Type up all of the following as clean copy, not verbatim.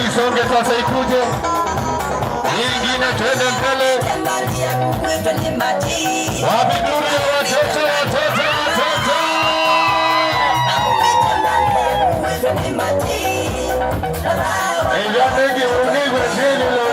Isonge sasa ikuje. Nyingine twende mbele. Wapi duri watoto. Eja tegi unigwe zili lo.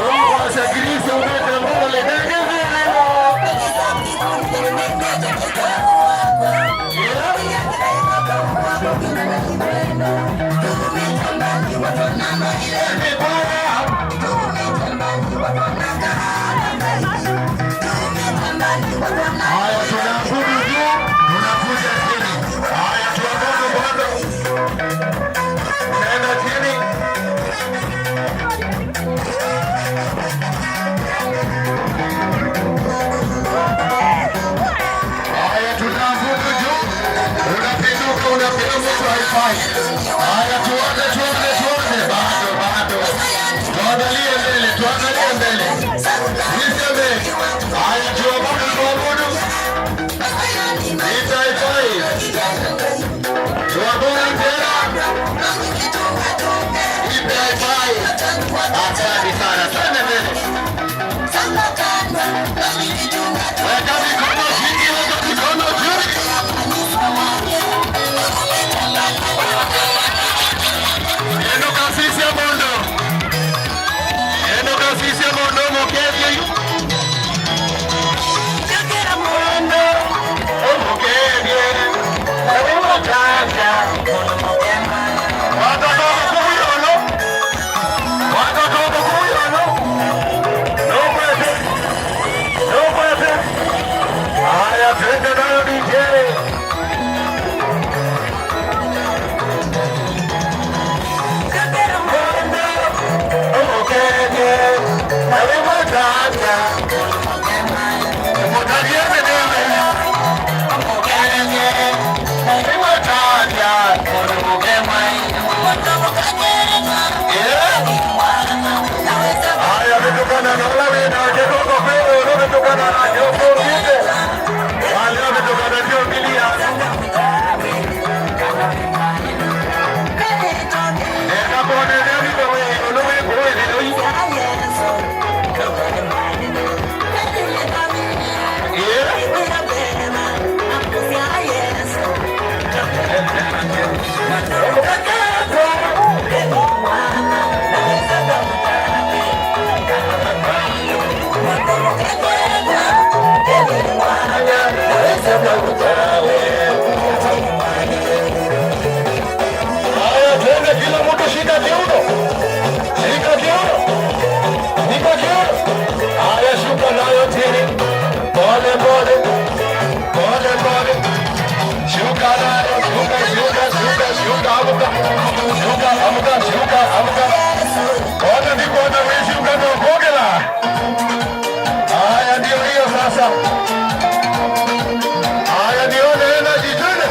Mungu asagrisi umete Mungu le nege zili lo. Haya tunakuja juu, tunakuja chini. Haya tuondoke bado. Nenda chini. Haya tunakuja juu. Unapinduka unapiga haifai. Haya tuone bado. Tuangalie mbele. Niseme. Haya tuabudu. Haifai. Tuabudu tena. Haifai. Asante sana. Twende mbele. Weka mikono chini, weka mikono juu. Eno kasisi ya mondo mokezi. Ona ndiko anaishi ukanda wa Kogera. Haya ndio hiyo sasa. Haya ndio energy tena.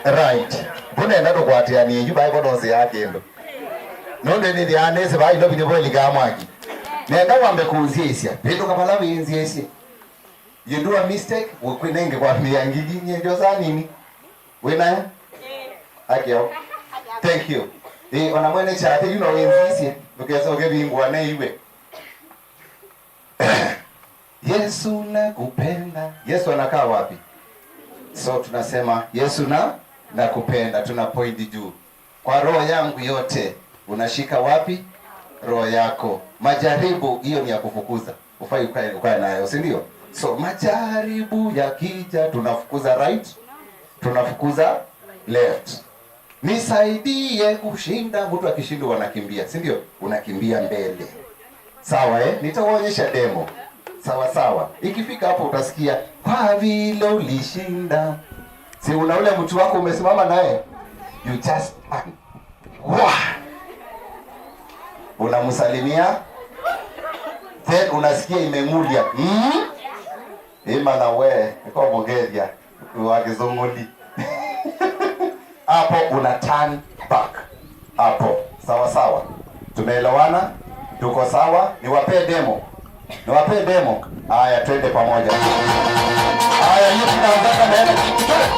Right. Bune nado kwatiani yuba ibo donse yake ndo. Nonde ni dianese bai no binebo ligamwaki. Nenda wambe kuuziesia. Pendo kapala bienziesia. You do a mistake, ukwenenge kwa miangigi nyenjo za nini? Wena? Akio. Thank you. Ona mwene chate you know enziesia. Because oge bingwa na iwe. Yesu nakupenda. Yesu anakaa wapi? So tunasema Yesu nakupenda, tuna point juu. Kwa roho yangu yote, unashika wapi? Roho yako. Majaribu hiyo ni ya kufukuza. Ufai ukae nayo, si ndio? So majaribu yakija tunafukuza right, tunafukuza left. Nisaidie kushinda, mtu akishinda wanakimbia, si ndio? Unakimbia mbele. Sawa nitawaonyesha demo. Sawa sawa. Ikifika hapo utasikia kwa vile ulishinda. Si una ule mtu wako umesimama naye. You just unamsalimia. Then unasikia imemulia. Ima na we, kwa Bulgaria, wakizunguli. Hapo una turn back. Hapo. Sawa sawa. Tumeelewana? Tuko sawa? Niwape demo. Haya twende pamoja. Haya hiyo tunaanza na ile.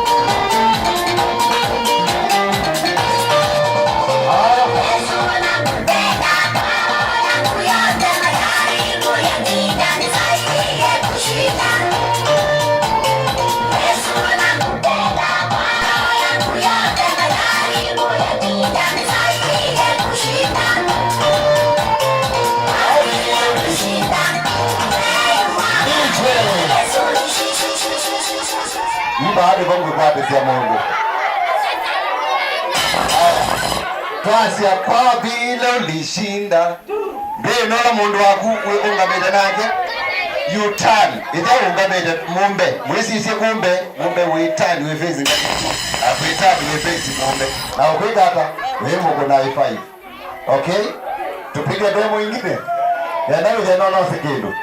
Baada bongo kwa ya Mungu. Kasi ya kwa bila ulishinda. Ndio naona mundu waku ungameda nake. You turn. Ita ungameda mumbe. Mwezi isi kumbe. Mumbe we turn we face ngati. Akwita we face mumbe. Na ukwita hata wewe kuna i5. Okay? Tupige demo nyingine. Ya nani ya naona sekundu.